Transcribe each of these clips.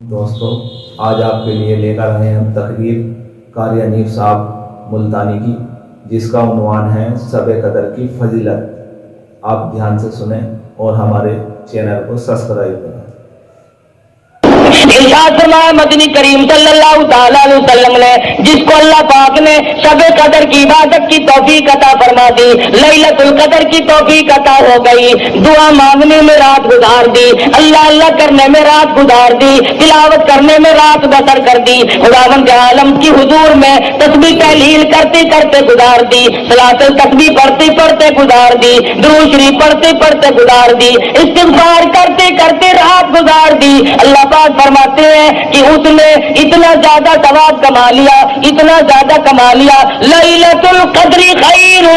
دوستوں، آج آپ کے لیے لے کر آئے ہم تقریر قاری حنیف صاحب ملتانی کی، جس کا عنوان ہے شب قدر کی فضیلت۔ آپ دھیان سے سنیں اور ہمارے چینل کو سبسکرائب کریں۔ ارشاد فرمایا مدنی کریم صلی اللہ تعالی علیہ وسلم نے، جس کو اللہ پاک نے شب قدر کی عبادت کی توفیق عطا فرما دی، لیلۃ القدر کی توفیق عطا ہو گئی، دعا مانگنے میں رات گزار دی، اللہ اللہ کرنے میں رات گزار دی، تلاوت کرنے میں رات بسر کر دی، خداوند عالم کی حضور میں تسبیح تحلیل کرتے کرتے گزار دی، صلاۃ التسبیح پڑھتے پڑھتے گزار دی، درود شریف پڑھتے پڑھتے گزار دی، استغفار کرتے کرتے رات گزار دی۔ اللہ پاک فرماتے ہیں کہ اس نے اتنا زیادہ ثواب کما لیا، اتنا زیادہ کما لیا، لیلۃ القدر خیر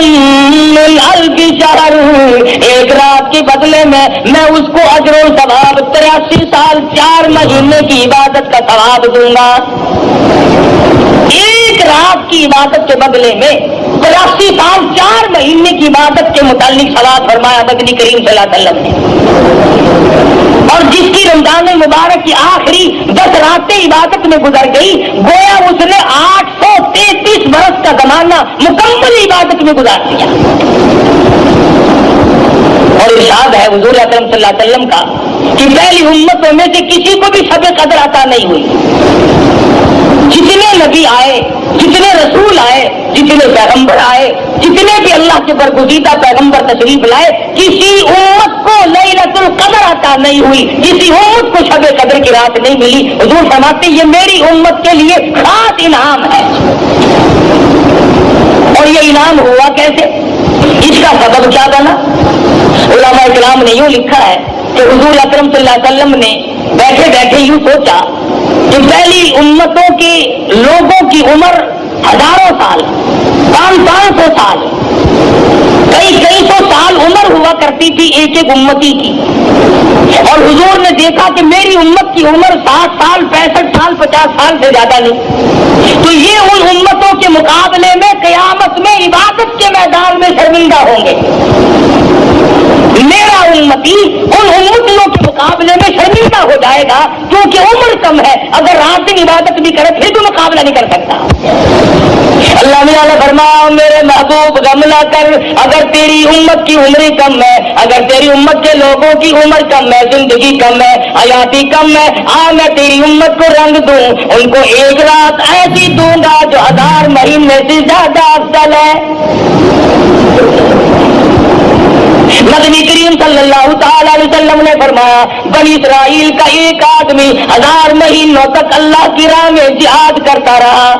من الف شہر، ایک رات کے بدلے میں اس کو اجر و ثواب 83 سال 4 مہینے کی عبادت کا ثواب دوں گا۔ ایک رات کی عبادت کے بدلے میں 83 سال 4 مہینے کی عبادت کے متعلق ثواب فرمایا مدنی کریم صلی اللہ علیہ وسلم نے۔ اور جس کی رمضان مبارک کی آخری 10 راتیں عبادت میں گزر گئی، گویا اس نے 833 برس کا زمانہ مکمل عبادت میں گزار دیا۔ اور ارشاد ہے حضور اکرم صلی اللہ علیہ وسلم کا کہ پہلی امتوں میں سے کسی کو بھی شب قدر عطا نہیں ہوئی۔ جتنے نبی آئے، جتنے رسول آئے، جتنے پیغمبر آئے، جتنے بھی اللہ کے برگزیدہ پیغمبر تشریف لائے، کسی امت کو لیلۃ القدر عطا نہیں ہوئی، کسی امت کو شب قدر کی رات نہیں ملی۔ حضور فرماتے یہ میری امت کے لیے خاص انعام ہے۔ اور یہ انعام ہوا کیسے؟ اس کا سبب کیا بنا؟ علماء کرام نے یوں لکھا ہے کہ حضور اکرم صلی اللہ علیہ وسلم نے بیٹھے بیٹھے یوں سوچا کہ پہلی امتوں کے لوگوں کی عمر ہزاروں سال، 500 سال، کئی سو سال عمر ہوا کرتی تھی ایک ایک امتی کی، اور حضور نے دیکھا کہ میری امت کی عمر 60 سال 65 سال 50 سال سے زیادہ نہیں، تو یہ ان امتوں کے مقابلے میں قیامت میں عبادت کے میدان میں شرمندہ ہوں گے۔ میرا امتی ان امتیوں کے مقابلے میں شرمندہ ہو جائے گا کیونکہ عمر کم ہے، اگر رات دن عبادت بھی کرے پھر تو مقابلہ نہیں کر سکتا۔ اللہ نے فرمایا میرے محبوب غم نہ کر، اگر تیری امت کی عمر کم ہے، اگر تیری امت کے لوگوں کی عمر کم ہے، زندگی کم ہے، حیاتی کم ہے، میں تیری امت کو رنگ دوں، ان کو ایک رات ایسی دوں گا جو 1000 مہینے سے زیادہ افضل ہے۔ مدنی کریم صلی اللہ تعالی علیہ وسلم نے فرمایا بنی اسرائیل کا ایک آدمی 1000 مہینوں تک اللہ کی راہ میں جہاد کرتا رہا۔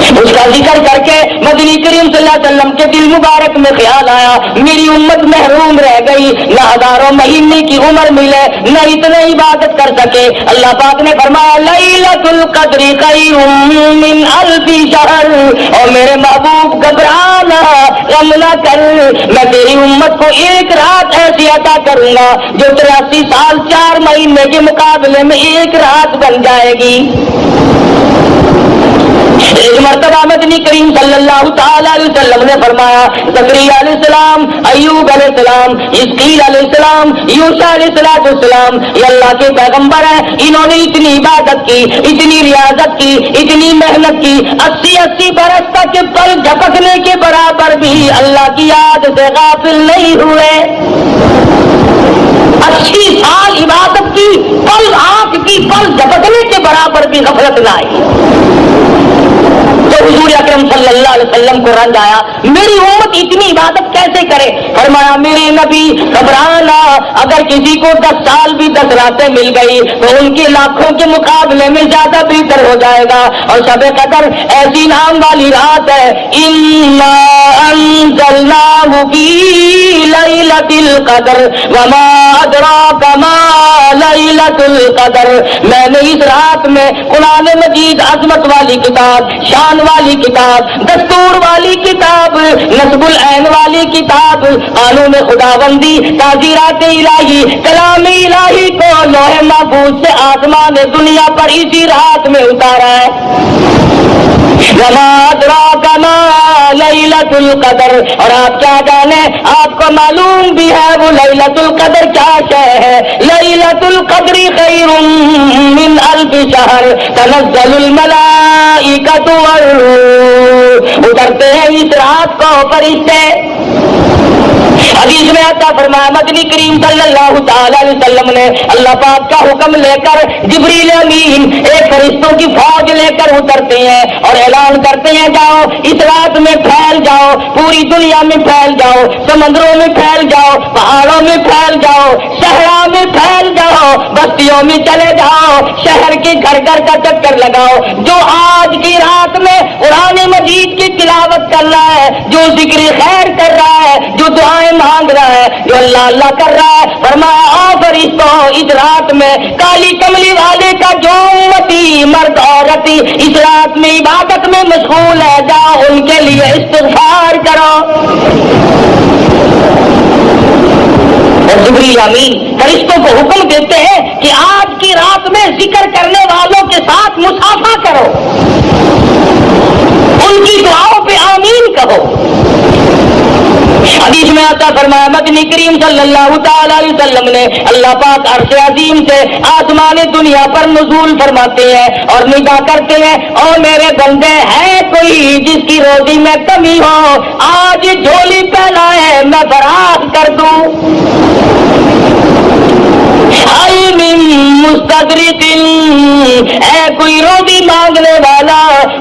اس کا ذکر کر کے مدنی کریم صلی اللہ علیہ وسلم کے دل مبارک میں خیال آیا میری امت محروم رہ گئی، نہ 1000 مہینے کی عمر ملے، نہ اتنا عبادت کر سکے۔ اللہ پاک نے فرمایا لیلۃ القدر خیر من الف شہر، اور میرے محبوب گھبرانا غم نہ کر، میں تیری امت کو ایک رات ایسی عطا کروں گا جو 83 سال 4 مہینے کے مقابلے میں ایک رات بن جائے گی۔ ایک مرتبہ مدنی کریم صلی اللہ تعالی علیہ وسلم نے فرمایا زکریا علیہ السلام، ایوب علیہ السلام، اسماعیل علیہ السلام، یوسف علیہ السلام، یہ اللہ کے پیغمبر ہیں، انہوں نے اتنی عبادت کی، اتنی ریاضت کی، اتنی محنت کی، 80 برس تک پل جھپکنے کے برابر بھی اللہ کی یاد سے غافل نہیں ہوئے۔ 80 سال عبادت کی، پل آنکھ کی پل جھپکنے کے برابر بھی غفلت نہ آئی۔ تو حضور اکرم صلی اللہ علیہ وسلم کو رنج آیا میری امت اتنی عبادت کیسے کرے؟ فرمایا میرے نبی گھبرانا، اگر کسی کو 10 سال بھی 10 راتیں مل گئی تو ان کے لاکھوں کے مقابلے میں زیادہ بہتر ہو جائے گا۔ اور شب قدر ایسی نام والی رات ہے، انا انزلناہ فی لیلۃ القدر وما ادراک ما لیلۃ القدر، میں نے اس رات میں قرآن مجید عظمت والی کتاب، شان والی کتاب، دستور والی کتاب، نصب العین والی کتاب، قانون خداوندی، تعزیرات الہی، کلام الہی کو لوح محفوظ سے آسمان دنیا پر اسی رات میں اتارا ہے۔ وما ادراک ما لیلۃ القدر، اور آپ کیا جانے، آپ کو معلوم بھی ہے وہ لیلۃ القدر کیا شے ہے۔ لیلۃ القدر خیر من के शहर तनज़्ज़लुल मलाइकतु वर्रूह, उतरते हैं इस रात को फरिश्ते। हदीस में आता फरमाया मदनी करीम सल्लल्लाहु ताला अलैहि वसल्लम ने अल्लाह पाक का हुक्म लेकर जिब्रील अमीन एक फरिश्तों की फौज लेकर उतरते हैं और ऐलान करते हैं जाओ इस रात में फैल जाओ, पूरी दुनिया में फैल जाओ, समंदरों में फैल जाओ, पहाड़ों में फैल जाओ, शहरों में फैल जाओ, बस्तियों में चले जाओ, शहर के घर घर का चक्कर लगाओ। जो आज की रात में कुरान मजीद की तिलावत कर रहा है, जो जिक्र खैर कर रहा है, जो दुआएं मांग रहा है, जो अल्लाह अल्लाह कर रहा है, फरमाया आओ फरिश्तों इस रात में काली कमली वाले का जो उम्मती मर्द औरत इस रात में इबादत में मशगूल है, जाओ उनके लिए इस्तिग़फ़ार करो। और जिब्रील अमीन फरिश्तों को हुक्म देते हैं कि आज की रात में जिक्र करने वालों के साथ मुसाफा करो, उनकी दुआओं पे आमीन कहो। हदीस में आता फरमाया मदनी करीम सल्लल्लाहु ताला अलैहि वसल्लम ने अल्लाह पाक अर्श अजीम से आसमान दुनिया पर नुज़ूल फरमाते हैं और निगाह करते हैं, और मेरे बंदे है कोई जिसकी रोजी में कमी हो, आज झोली पहना है मैं फराख कर दूं। मुस्तदरिकिन, ऐ कोई रोटी मांगने वाला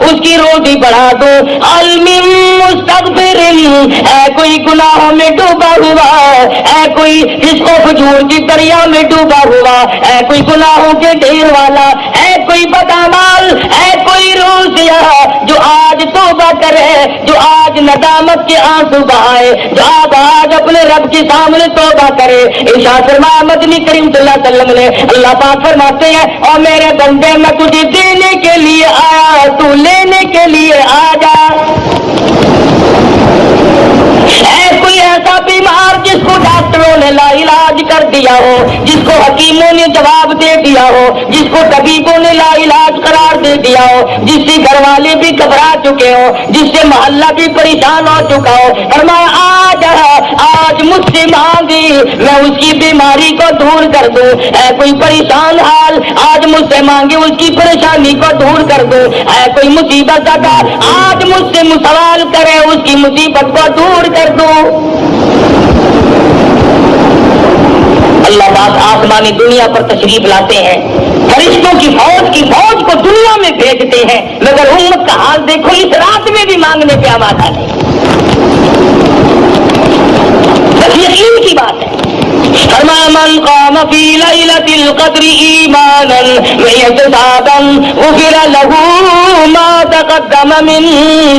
उसकी रोटी बढ़ा दो। अलमिन मुस्तगफिरिन, ऐ कोई गुनाहों में डूबा हुआ, ऐ कोई जिसको फजूर की दरिया में डूबा हुआ, ऐ कोई गुनाहों के ढेर वाला, ऐ कोई बदअमाल, ऐ कोई रोज़िया जो आज तौबा करे, जो आज नदामत के आंसू बहाए, जो आज अपने रब के सामने तौबा करे। इरशाद फरमाया मदनी करीम सल्लल्लाहु अलैहि वसल्लम ने अल्लाह पाक फरमाते हैं और मेरे बंदे मैं तुझे देने के लिए आया, तू लेने के लिए आ जा। कोई ऐसा बीमार जिसको डॉक्टरों ने लाइलाज कर दिया हो, जिसको हकीमों ने जवाब दे दिया हो, जिसको तबीबों ने लाइलाज करार दे दिया हो, जिससे घर वाले भी घबरा चुके हो, जिससे मोहल्ला भी परेशान हो चुका हो, फरमाया आज मुझसे मांगी मैं उसकी बीमारी को दूर कर दूं। है कोई परेशान हाल आज मुझसे मांगे उसकी परेशानी को दूर कर दूं। है कोई मुसीबत का आज मुझसे सवाल करे उसकी मुसीबत को दूर कर दूं। अल्लाह पाक आसमानी दुनिया पर तशरीफ लाते हैं, फरिश्तों की फौज को दुनिया में भेजते हैं, मगर उम्मत का हाल देखो इस रात में भी मांगने पे आमादा नहीं। यकीन की बात है। फरमाया मन क़ाम फी लैलतिल क़द्रि ईमानन व इहतिसाबन गुफ़िरा लहू मा तक़द्दम मिन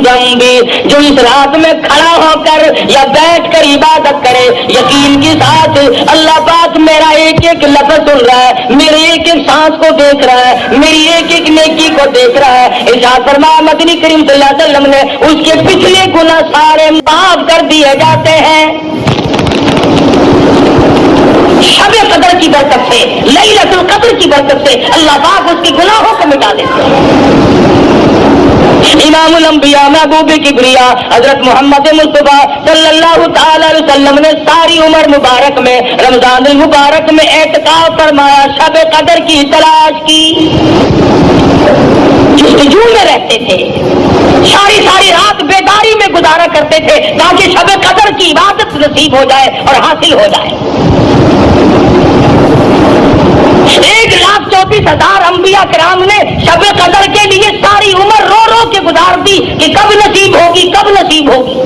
ज़ंबी, जो इस रात में खड़ा होकर या बैठ कर इबादत करे यकीन के साथ, अल्लाह पाक मेरा एक एक लफ्ज़ सुन रहा है, मेरे एक एक सांस को देख रहा है, मेरी एक एक नेकी को देख रहा है। इरशाद फरमाया मदनी करीम सल्लल्लाहु अलैहि वसल्लम ने उसके पिछले गुनाह सारे माफ कर दिए जाते हैं। शब-ए कदर की बरकत से, लैलतुल कद्र की बरकत से अल्लाह पाक उसके गुनाहों को मिटा देते हैं। इमामुल अंबिया महबूब किबरिया हजरत मोहम्मद मुस्तफा सल्लल्लाहु ताला अलैहि वसल्लम ने सारी उम्र मुबारक में रमजान मुबारक में एतकाफ फरमाया, शब-ए कदर की तलाश की, जुस्तजू में रहते थे, सारी रात बेदारी में गुजारा करते थे ताकि शब-ए कदर की इबादत नसीब हो जाए और हासिल हो जाए। 1,34,000 अंबिया किराम ने शब-ए कदर के लिए सारी उम्र रो रो के गुजार दी कि कब नसीब होगी, कब नसीब होगी।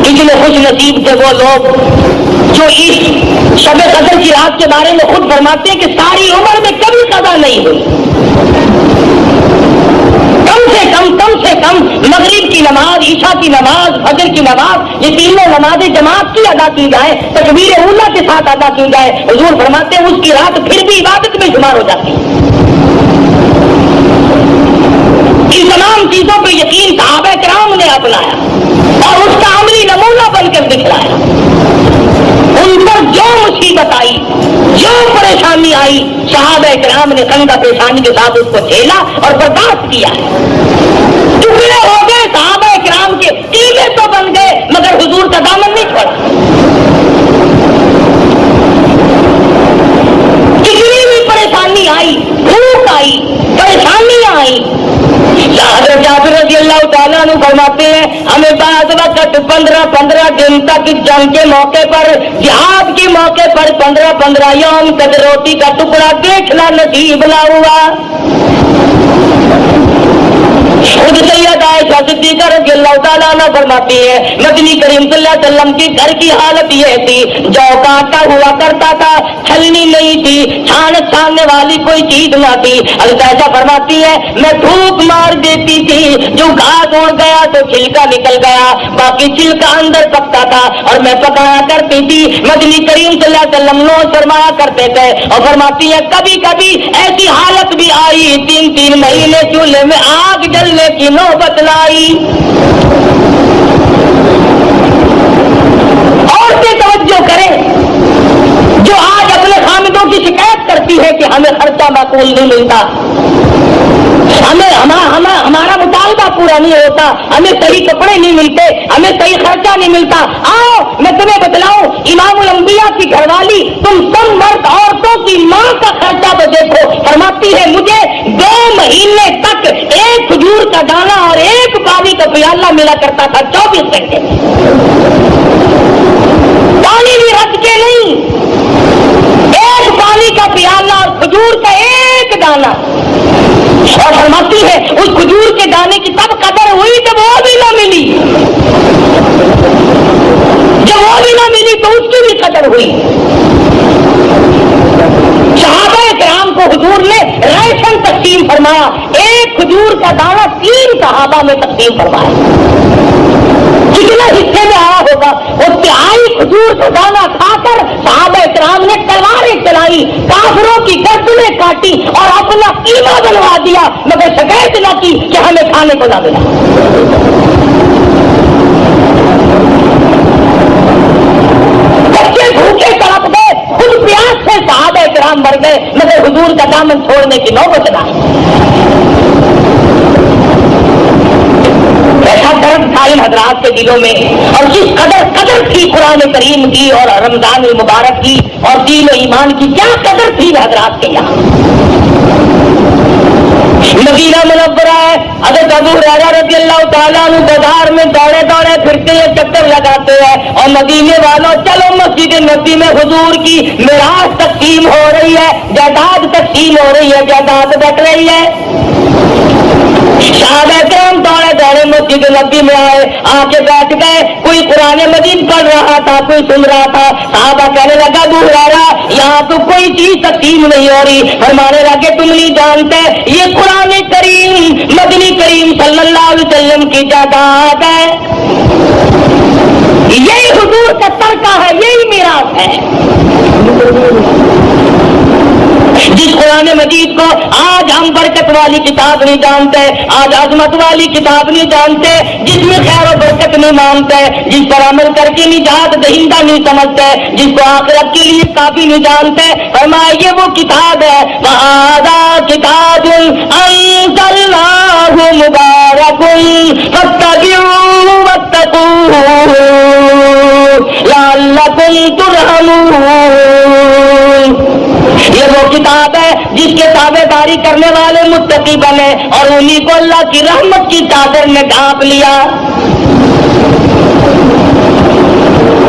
कितने खुश नसीब थे वो लोग जो इस शब-ए कदर की रात के बारे में खुद फरमाते हैं कि सारी उम्र में कभी कदा नहीं हुई। कम से कम मगरिब की नमाज, ईशा की नमाज, फजर की नमाज, ये तीनों नमाजें जमात की अदा की जाए, तकबीर उला के साथ अदा की जाए। हुजूर फरमाते हैं उसकी रात फिर भी इबादत में शुमार हो जाती है। इन तमाम चीजों पर यकीन सहाबा किराम ने अपनाया और उसका अमली नमूना बनकर दिखलाया। उन पर जो मुसीबत आई, जो परेशानी आई, सहाबा किराम ने कंधा पेशानी के साथ उसको झेला और बर्दाश्त किया है। टुकड़े हो गए सहाबा किराम के, टीले तो बन गए मगर हुजूर का दामन नहीं छोड़ा। कितनी भी फरमाते हैं हमें बाद वक्त 15-15 दिन तक जंग के मौके पर, जिहाद के मौके पर 15-15 यौम तक रोटी का टुकड़ा देखना नसीब ना हुआ। खुद सैयद आयशा सिद्दीक़ा रज़ियल्लाहु ताला अन्हा फरमाती है नबी करीम सल्लल्लाहु अलैहि वसल्लम के घर की हालत ये थी, जौ का आटा हुआ करता था, छलनी नहीं थी, छानने वाली कोई चीज ना थी। हज़रत आयशा फरमाती है मैं धूप मार देती थी, जो घास उड़ गया तो छिलका निकल गया, बाकी छिलका अंदर पकता था और मैं पकाया करती थी। नबी करीम सल्लल्लाहु अलैहि वसल्लम नोश फरमाया करते थे और फरमाती है कभी कभी ऐसी हालत भी आई 3-3 महीने चूल्हे में आग जलने की नौबत लाई। औरतें तवज्जो करें जो आज अपने खामिदों की शिकायत करती है कि हमें खर्चा माकूल नहीं मिलता, हमारा मुतालबा पूरा नहीं होता, हमें सही कपड़े नहीं मिलते, हमें सही खर्चा नहीं मिलता। आओ मैं तुम्हें बतलाऊं, इमामुल अंबिया की घरवाली तुम सब मर्द औरतों की मां का खर्चा तो देखो। फरमाती है मुझे 2 महीने तक एक खजूर का दाना और एक पानी का प्याला मिला करता था 24 घंटे, पानी भी रख के नहीं, एक पानी का प्याला और खजूर का एक दाना। और फरमाती है उस खजूर के दाने की तब कदर हुई जब वो भी ना मिली, जब वो भी ना मिली तो उसकी भी कदर हुई। सहाबाए किराम को हुजूर ने राशन तकसीम फरमाया, एक खजूर का दाना 3 सहाबा में तकसीम फरमाया। कितना हिस्से में आया होगा, वो तिहाई खजूर का दाना खाकर सहाबाए किराम ने तलवारें चलाई, काफिरों की गर्दनें काटी और अपना कीमा बनवा दिया, मगर शिकायत न की कि हमें खाने को ना मिला। बच्चे भूखे तड़प गए, खुद प्यास से सहाबाए किराम मर गए, मगर हुजूर का दामन छोड़ने की नौबत ना। ऐसा दर्द था इन हजरात के दिलों में, और जिस कदर थी कुरान करीम की और रमजान मुबारक की और दीन ईमान की, क्या कदर थी हजरात के यहाँ। मदीना मुनव्वरा है, हज़रत अबू हुरैरा रज़ियल्लाहु ताला अन्हु बाजार में दौड़े दौड़े फिरते हैं, चक्कर लगाते हैं और मदीने वालों चलो मस्जिद नबी में हुजूर की मिराज तकसीम हो रही है, जायदाद तकसीम हो रही है, जायदाद बट रही है। सहाबाए किराम दौड़े दौड़े मस्जिद नबी में आए, आके बैठ गए, कोई कुरान मजीद पढ़ रहा था, कोई सुन रहा था। सहाबा कहने लगा अबू हुरैरा यहाँ तो कोई चीज तकसीम नहीं हो रही। फरमाने लगे तुम नहीं जानते ये कुरान करीम मदनी करीम सल्लल्लाहु अलैहि वसल्लम की जायदाद है, यही हुजूर का तरका है, यही मीरास है। जिस कुरान मजीद को आज हम बरकत वाली किताब नहीं जानते, आज अजमत वाली किताब नहीं जानते, जिसमें खैर और बरकत नहीं मानते, जिस पर अमल करके निजात दहिंदा नहीं समझते, जिसको आखिरत के लिए काफी नहीं जानते, फरमाया ये वो किताब है, वहादा किताबुन अंज़लनाहु मुबारकुन फत्तबिऊ वत्तकू लअल्लकुम तुरहमून। ये वो किताब है जिसके ताबेदारी करने वाले मुत्तकी बने और उन्हीं को अल्लाह की रहमत की चादर ने ढांप लिया।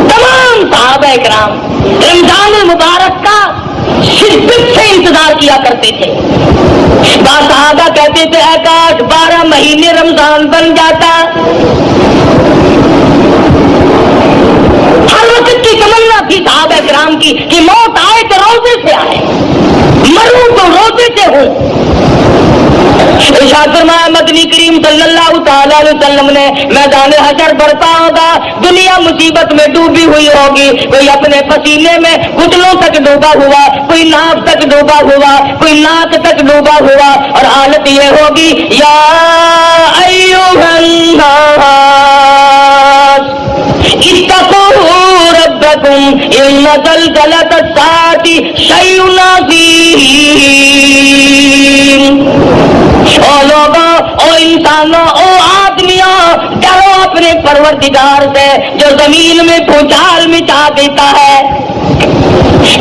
तमाम सहाबाए किराम रमजान मुबारक का शिद्दत से इंतजार किया करते थे। बाद सहाबा कहते थे आकाश 12 महीने रमजान बन जाता। हर वक्त की तमन्ना थी सहाबा किराम की कि मौत आए तो रोजे से आए, मरूं तो रोजे से हूं। इरशाद फरमाया मदनी करीम सल्लल्लाहु ताला अलैहि वसल्लम ने मैदान हशर बरपा होगा, दुनिया मुसीबत में डूबी हुई होगी, कोई अपने पसीने में घुटनों तक डूबा हुआ, कोई नाक तक डूबा हुआ, कोई नाक तक डूबा हुआ, और हालत ये होगी या अय्युहन नास इत्तक़ू रब्बकुम इन्ना ज़लज़लतस साअति शैउन अज़ीम। ओ लोगों, ओ इंसानों, ओ आदमियों, डरो अपने परवरदिगार से जो जमीन में भूचाल मिटा देता है,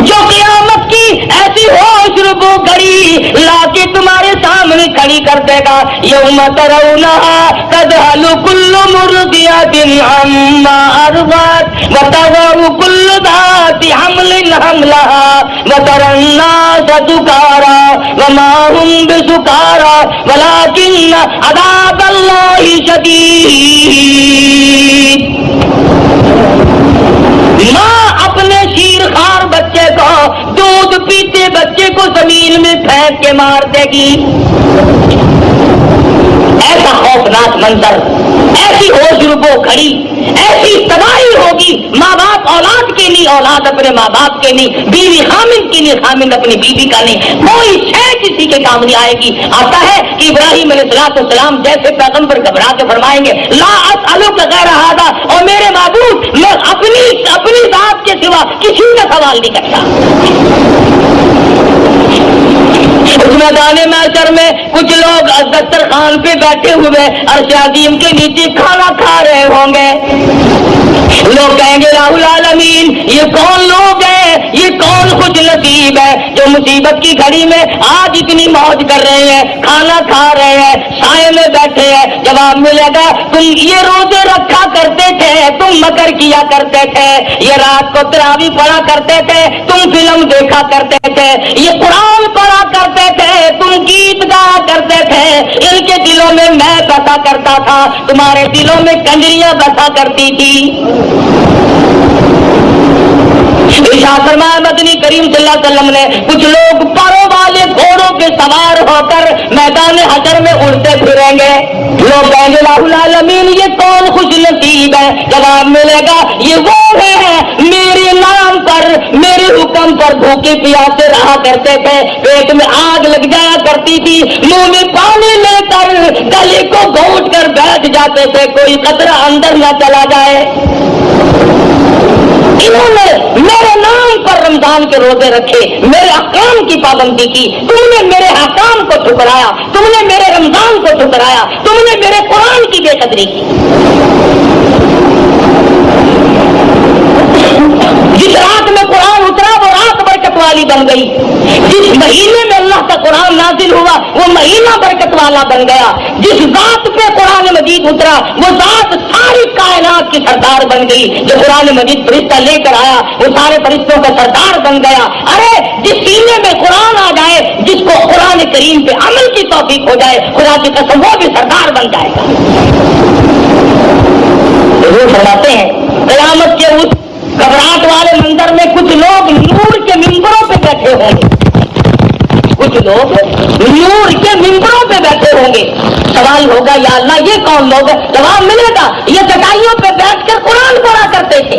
जो क़यामत की ऐसी होश रुबू घड़ी लाके तुम्हारे सामने अपनी खड़ी कर देगा। यौम तरौनहा तज़हलु कुल्लु मुर्दियतिन अम्मा अर्ज़अत व तज़अु कुल्लु ज़ाति हम्लिन हम्लहा व तरन्नास सुकारा व मा हुम बिसुकारा वलाकिन्न अज़ाबल्लाहि शदीद। माँ अपने शीरखार बच्चे को, दूध पीते बच्चे को जमीन में फेंक के मार देगी। ऐसा खौफनाक मंजर, ऐसी होशरुबो खड़ी, ऐसी तबाही होगी। माँ बाप औलाद के लिए, औलाद अपने माँ बाप के लिए, बीवी खामिन के लिए, खामिन अपनी बीवी का नहीं, कोई शय किसी के काम नहीं आएगी। आता है कि इब्राहिम अलैहिस्सलाम जैसे पैगंबर घबरा के फरमाएंगे ला असअलुका गैरा हादा, और मेरे माबूद मैं अपनी जात के सिवा किसी का सवाल नहीं करता। उस मैदाने महशर में कुछ लोग दस्तरखान पे बैठे हुए अर्श अज़ीम के नीचे खाना खा रहे होंगे। लोग कहेंगे राहुल आलमीन, ये कौन लोग हैं, ये कौन खुश नसीब है जो मुसीबत की घड़ी में आज इतनी मौज कर रहे हैं, खाना खा रहे हैं, साए में बैठे हैं। जवाब मिलेगा तुम ये रोजे रखा करते थे, तुम मकर किया करते थे, ये रात को तरावी पढ़ा करते थे, तुम फिल्म देखा करते थे, ये कुरान पढ़ा करते थे, तुम गीत गाया करते थे। इनके दिलों में मैं बसा करता था, तुम्हारे दिलों में कंजरियां बसा करती थी। इरशाद फरमाया मदनी करीम सल्लल्लाहु अलैहि वसल्लम ने कुछ लोग परों वाले घोड़ों पे सवार होकर मैदान हशर में उड़ते फिरेंगे। लोग कहेंगे राहुल आलमीन, ये कौन खुश नसीब है? जवाब मिलेगा ये वो है मेरे नाम पर, मेरे हुक्म पर भूखे प्यासे रहा करते थे, पेट में आग लग जाया करती थी, मुंह में पानी लेकर गले को घोंट कर बैठ जाते थे, कोई कतरा अंदर न चला जाए। इन्होंने मेरे नाम पर रमजान के रोजे रखे, मेरे अहकाम की पाबंदी की, तुमने मेरे अहकाम को ठुकराया, तुमने मेरे रमजान को ठुकराया, तुमने मेरे कुरान की बेकदरी की। जिस रात में कुरान उतरा वो रात बरकत वाली बन गई, जिस महीने में अल्लाह का कुरान नाजिल हुआ वो महीना बरकत वाला बन गया, जिस जात पे कुरान मजीद उतरा वो जात सारी कायनात की सरदार बन गई। जो कुरान मजीद फरिश्ता लेकर आया वो सारे फरिश्तों का सरदार बन गया। अरे जिस सीने में कुरान आ जाए, जिसको कुरान करीम पे अमल की तौफीक हो जाए, खुदा की कसम वो भी सरदार बन जाएगा। जरूर फरमाते हैं क़यामत के उस घबराहट वाले मंजर में कुछ लोग नूर के मिंबरों पे बैठे होंगे, कुछ लोग नूर के मिंबरों पे बैठे होंगे। सवाल होगा या अल्लाह ये कौन लोग है? जवाब मिलेगा ये चटाइयों पे बैठकर कुरान पढ़ा करते थे।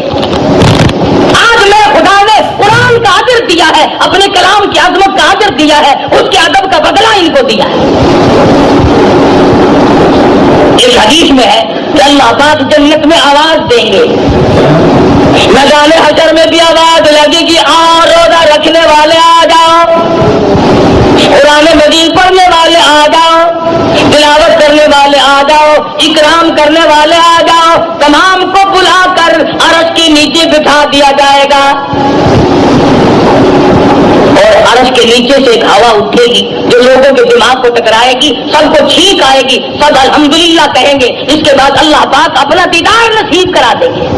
आज मैं खुदा ने कुरान का अजर दिया है, अपने कलाम की अजमत का अजर दिया है, उसके अदब का बदला इनको दिया है। इस हदीस में है कि अल्लाह पाक जन्नत में आवाज देंगे, मैदान हशर में भी आवाज लगेगी आ रोजा रखने वाले आ जाओ, कुरान मजीद पढ़ने वाले आ जाओ, तिलावत करने वाले आ जाओ, इकराम करने वाले आ जाओ। तमाम को बुलाकर अर्श के नीचे बिठा दिया जाएगा और अर्श के नीचे से एक हवा उठेगी जो लोगों के दिमाग को टकराएगी, सबको छींक आएगी, सब अल्हम्दुलिल्लाह कहेंगे। इसके बाद अल्लाह पाक अपना दीदार नसीब करा देंगे।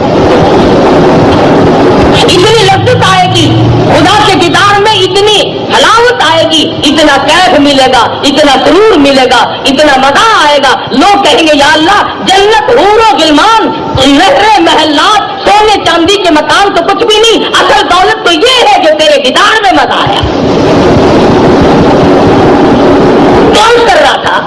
इतनी लज्जत आएगी, खुदा के दीदार में इतनी हलावत आएगी, इतना कैफ मिलेगा, इतना सुरूर मिलेगा, इतना मजा आएगा। लोग कहेंगे या अल्लाह जन्नत हूरो गिलमान, नहरे महल्लात, सोने चांदी के मकान तो कुछ भी नहीं, असल दौलत तो ये है जो तेरे दीदार में मजा आया। कौन कर रहा था?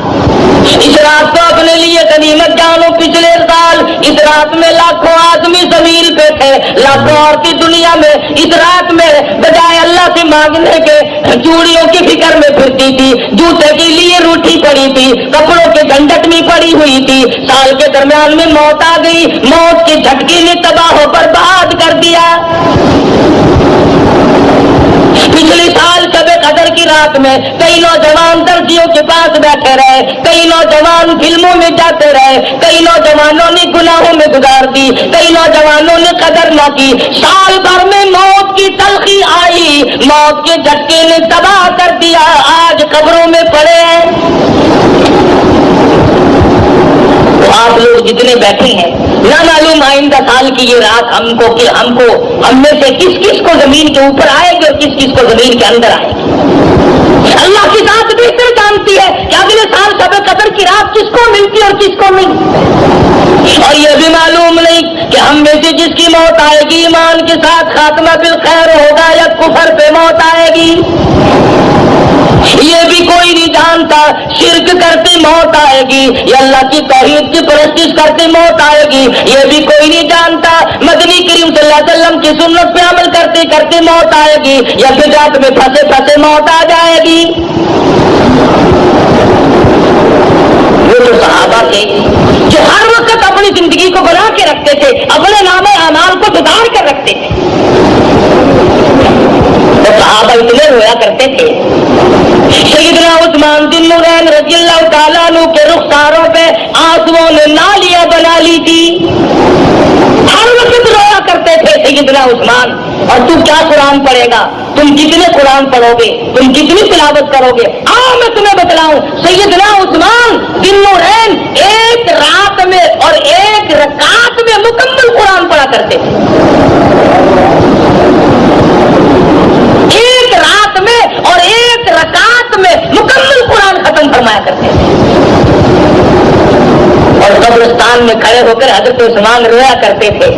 इस रात को अपने लिए गनीमत जानो। पिछले साल इस रात में लाखों आदमी जमीन पे थे, लाखों औरतें दुनिया में इस रात में बजाय अल्लाह से मांगने के चूड़ियों की फिक्र में फिरती थी, जूते के लिए रूठी पड़ी थी, कपड़ों के झंझट में पड़ी हुई थी। साल के दरमियान में मौत आ गई, मौत के झटके ने तबाह बर्बाद कर दिया। पिछले साल शब कदर की रात में कई नौजवान दर्जियों के पास बैठे रहे, कई नौजवान फिल्मों में जाते रहे, कई नौजवानों ने गुनाहों में गुजार दी, कई नौजवानों ने कदर न की। साल भर में मौत की तलखी आई, मौत के झटके ने तबाह कर दिया। आज कब्रों में पड़े हैं। आप लोग जितने बैठे हैं, ना मालूम आइंदा साल की ये रात हम में से किस किस को जमीन के ऊपर आएगी और किस किस को जमीन के अंदर आएगी। अल्लाह की जात बेहतर जानती है कि अगले साल शब कदर की रात किसको मिलती और किसको नहीं। और ये भी मालूम नहीं कि हम में से जिसकी मौत आएगी ईमान के साथ खात्मा बिल खैर होगा या कुफर पे मौत आएगी, ये भी कोई नहीं जानता। शिरक करते मौत आएगी या अल्लाह की तौहीद की परस्तिश करते मौत आएगी, ये भी कोई नहीं जानता। मदनी करीम सल्लल्लाहु अलैहि वसल्लम की सुन्नत पे अमल करते करते मौत आएगी या बिदअत में फंसे फंसे मौत आ जाएगी। वो तो सहाबा थे जो हर वक्त अपनी जिंदगी को बना के रखते थे, अपने नामे अमाल को सुधार कर रखते थे। तो सहाबा इतने रोया करते थे। सैयदना उस्मान बिन नुरैन रज़ियल्लाहु ताला अन्हु के रुखसारों पे आंसुओं ने नालियां बना ली थी। हर वक्त रोया करते थे सैयदना उस्मान। और तू क्या कुरान पढ़ेगा, तुम कितने कुरान पढ़ोगे, तुम कितनी तिलावत करोगे? आओ मैं तुम्हें बतलाऊं, सैयदना उस्मान बिन नुरैन एक रात में और एक रकात में मुकम्मल कुरान पढ़ा करते थे। एक रात में और एक रकात में मुकम्मल कुरान खत्म फरमाया करते थे। और कब्रिस्तान में खड़े होकर हजरत उस्मान रोया करते थे।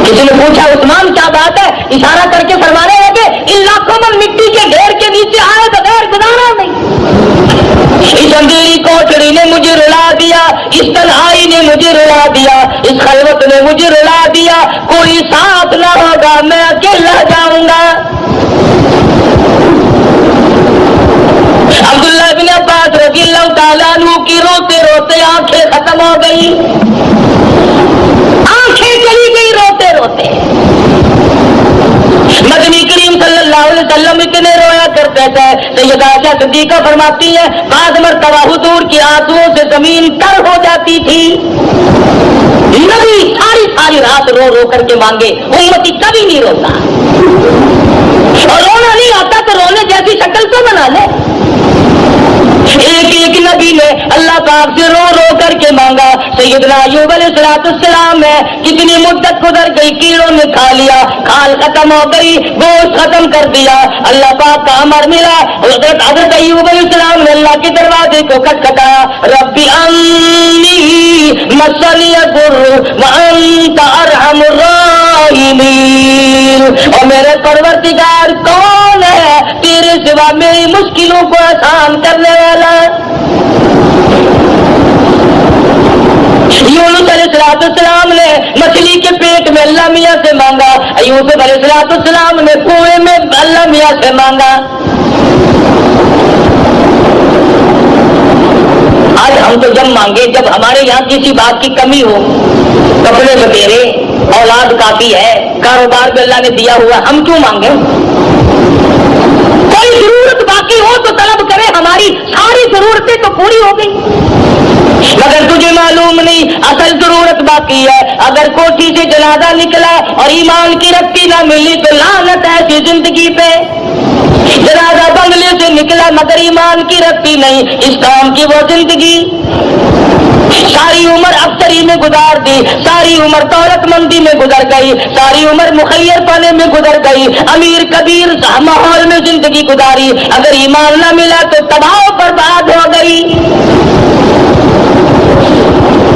किसी ने पूछा उस्मान क्या बात है, इशारा करके फरमाने लगे इन लाखों मन मिट्टी के ढेर के नीचे आए बगैर गुजारा नहीं। इस अंधेरी कोठरी ने मुझे रुला दिया, इस तन्हाई ने मुझे रुला दिया, इस खलवत ने मुझे रुला दिया, कोई साथ ना होगा मैं अकेला जाऊंगा। अब्दुल्लाह बिन अब्बास रज़ियल्लाहु ताला अन्हु की रोते रोते आंखें खत्म हो गई, आंखें चली गई रोते रोते। मदनी करीम सल्लल्लाहु अलैहि वसल्लम इतने रोया करते थे। सैयदा आयशा सिद्दीका फरमाती है बाद मरतबा हुजूर की आंसुओं से जमीन तर हो जाती थी। नबी सारी सारी रात रो रो करके मांगे, उम्मती कभी नहीं रोता। और रोना नहीं आता तो रोने जैसी शक्ल तो बना ले। एक एक नबी ने अल्लाह पाक से रो रो करके मांगा। सैयदना अय्यूब अलैहिस्सलाम ने कितनी मुद्दत गुजर गई, कीड़ों ने खा लिया, खाल खत्म हो गई, गोश्त खत्म कर दिया, अल्लाह पाक का अमर मिला। हज़रत अय्यूब अलैहिस्सलाम ने अल्लाह के दरवाजे को खटखटाया, रब्बी अन्नी मस्सनी अज़्ज़ुर्रु व अंता अरहमुर राहिमीन। और मेरे परवरदिगार कौन है तेरे सिवा मेरी मुश्किलों को आसान करने वाला। यूनुस अलैहिस्सलाम ने मछली के पेट में अल्लाह मियां से मांगा, यूसुफ अलैहिस्सलाम ने कुएं में अल्लाह मियां से मांगा। आज हम तो जब मांगे जब हमारे यहाँ किसी बात की कमी हो, कपड़े बतेरे, औलाद काफी है, कारोबार भी अल्लाह ने दिया हुआ, हम क्यों मांगे? कोई जरूरत बाकी हो तो तलब करे, हमारी सारी जरूरतें तो पूरी हो गई। मगर तुझे मालूम नहीं असल जरूरत बाकी है। अगर कोठी से जनाजा निकला और ईमान की रत्ती ना मिली तो लानत है ऐसी जिंदगी पे। जनाजा बंगले से निकला मगर ईमान की रत्ती नहीं, इस काम की वो जिंदगी। सारी उम्र अफसरी में गुजार दी, सारी उम्र दौलतमंदी में गुजर गई, सारी उम्र मुखैर पाने में गुजर गई, अमीर कबीर माहौल में जिंदगी गुजारी, अगर ईमान न मिला तो तबाह बर्बाद हो गई।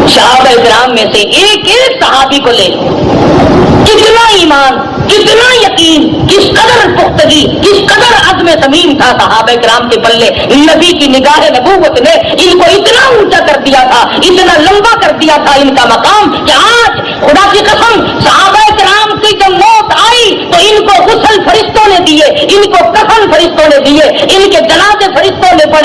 सहाबा इकराम में से एक एक सहाबी को ले लो, कितना ईमान, कितना यकीन, किस कदर पुख्तगी, किस कदर अज़्म समीम था सहाबा इकराम के पल्ले। नबी की निगाह नबूवत ने इनको इतना ऊंचा कर दिया था, इतना लंबा कर दिया था इनका मकाम कि आज खुदा की कसम सहाबा इकराम की जब मौत आई तो इनको गुस्ल फरिश्तों ने दिए, इनको कफन फरिश्तों ने दिए, इनके जनाजे फरिश्तों ने पढ़े।